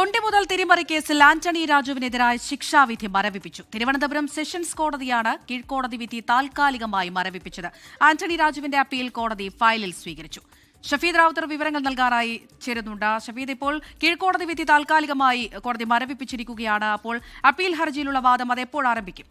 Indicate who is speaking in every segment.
Speaker 1: തൊണ്ടി മുതൽ തിരിമറി കേസിൽ ആന്റണി രാജുവിനെതിരായ ശിക്ഷാവിധി മരവിപ്പിച്ചു. തിരുവനന്തപുരം സെഷൻസ് കോടതിയാണ് കീഴ്ക്കോടതി വിധി താൽക്കാലികമായി മരവിപ്പിച്ചത്. ആന്റണി രാജുവിന്റെ അപ്പീൽ കോടതി ഫയലിൽ സ്വീകരിച്ചു. ഷഫീദ് റാവുത്തർ വിവരങ്ങൾ നൽകാനായി ചേരുന്നുണ്ട്. ഷഫീദ്, ഇപ്പോൾ കീഴ്ക്കോടതി വിധി താൽക്കാലികമായി കോടതി മരവിപ്പിച്ചിരിക്കുകയാണ്. അപ്പോൾ അപ്പീൽ ഹർജിയിലുള്ള വാദം അത് എപ്പോൾ ആരംഭിക്കും?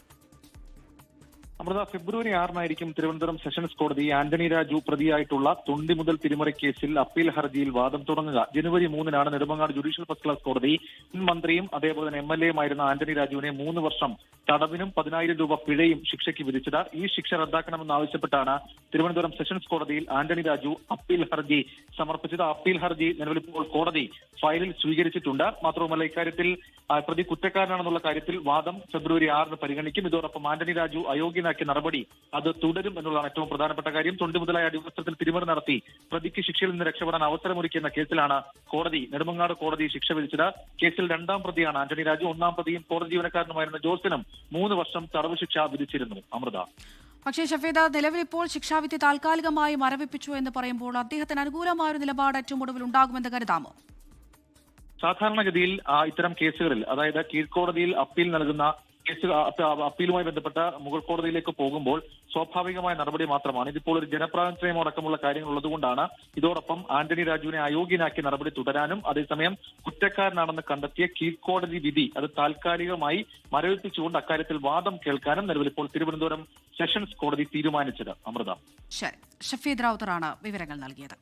Speaker 2: അമൃത, ഫെബ്രുവരി 6 തിരുവനന്തപുരം സെഷൻസ് കോടതി ആന്റണി രാജു പ്രതിയായിട്ടുള്ള തൊണ്ടി മുതൽ തിരിമറി കേസിൽ അപ്പീൽ ഹർജിയിൽ വാദം തുടങ്ങുക. ജനുവരി 3 നെടുമങ്ങാട് ജുഡീഷ്യൽ ഫസ്റ്റ് ക്ലാസ് കോടതി മുൻ മന്ത്രിയും അതേപോലെ തന്നെ MLA യുമായിരുന്ന ആന്റണി രാജുവിനെ 3 വർഷം തടവിനും 10,000 രൂപ പിഴയും ശിക്ഷയ്ക്ക് വിധിച്ചത്. ഈ ശിക്ഷ റദ്ദാക്കണമെന്നാവശ്യപ്പെട്ടാണ് തിരുവനന്തപുരം സെഷൻസ് കോടതിയിൽ ആന്റണി രാജു അപ്പീൽ ഹർജി സമർപ്പിച്ചത്. അപ്പീൽ ഹർജി നിലവിലിപ്പോൾ കോടതി ഫയലിൽ സ്വീകരിച്ചിട്ടുണ്ട്. മാത്രവുമല്ല, ഇക്കാര്യത്തിൽ പ്രതി കുറ്റക്കാരനാണെന്നുള്ള കാര്യത്തിൽ വാദം ഫെബ്രുവരി 6 പരിഗണിക്കും. ഇതോടൊപ്പം ആന്റണി രാജു അയോഗ്യനാക്കിയ നടപടി അത് തുടരും എന്നുള്ളതാണ് ഏറ്റവും പ്രധാനപ്പെട്ട കാര്യം. തൊണ്ടി മുതലായ അടിവസ്ത്രത്തിൽ തിരിമറി നടത്തി പ്രതിക്ക് ശിക്ഷയിൽ നിന്ന് രക്ഷപ്പെടാൻ അവസരമൊരുക്കിയെന്ന കേസിലാണ് നെടുമങ്ങാട് കോടതി ശിക്ഷ വിധിച്ചത്. കേസിൽ 2ാം പ്രതിയാണ് ആന്റണി രാജു. 1ാം പ്രതിയും കോടതി ജീവനക്കാരനുമായിരുന്ന ജോസിനും 3 വർഷം തടവ് ശിക്ഷ വിധിച്ചിരുന്നു. അമൃത,
Speaker 1: പക്ഷേ ഷഫീദ്, നിലവിൽ ഇപ്പോൾ ശിക്ഷാവിധി താൽക്കാലികമായി മരവിപ്പിച്ചു എന്ന് പറയുമ്പോൾ അദ്ദേഹത്തിന് അനുകൂലമായ ഒരു നിലപാട് ഏറ്റവും ഒടുവിൽ ഉണ്ടാകുമെന്ന് കരുതാമോ?
Speaker 2: സാധാരണഗതിയിൽ ഇത്തരം കേസുകളിൽ, അതായത് കീഴ്ക്കോടതിയിൽ അപ്പീൽ നൽകുന്ന അപ്പീലുമായി ബന്ധപ്പെട്ട മുകൾ കോടതിയിലേക്ക് പോകുമ്പോൾ സ്വാഭാവികമായ നടപടി മാത്രമാണ്. ഇതിപ്പോൾ ഒരു ജനപ്രാതിനിധ്യം അടക്കമുള്ള കാര്യങ്ങൾ ഉള്ളതുകൊണ്ടാണ് ഇതോടൊപ്പം ആന്റണി രാജുവിനെ അയോഗ്യനാക്കിയ നടപടി തുടരാനും അതേസമയം കുറ്റക്കാരനാണെന്ന് കണ്ടെത്തിയ കീഴ്ക്കോടതി വിധി അത് താൽക്കാലികമായി മരവിപ്പിച്ചുകൊണ്ട് അക്കാര്യത്തിൽ വാദം കേൾക്കാനും നിലവിലിപ്പോൾ തിരുവനന്തപുരം സെഷൻസ് കോടതി തീരുമാനിച്ചത്. അമൃത,
Speaker 1: ശരി. ഷഫീദ് റാവുത്തറാണ് വിവരങ്ങൾ നൽകിയത്.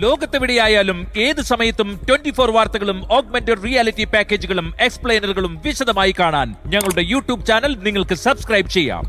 Speaker 3: ലോകത്തെവിടെയായാലും ഏത് സമയത്തും 24 വാർത്തകളും ഓഗ്മെന്റഡ് റിയാലിറ്റി പാക്കേജുകളും എക്സ്പ്ലെയിനറുകളും വിശദമായി കാണാൻ ഞങ്ങളുടെ യൂട്യൂബ് ചാനൽ നിങ്ങൾക്ക് സബ്സ്ക്രൈബ് ചെയ്യാം.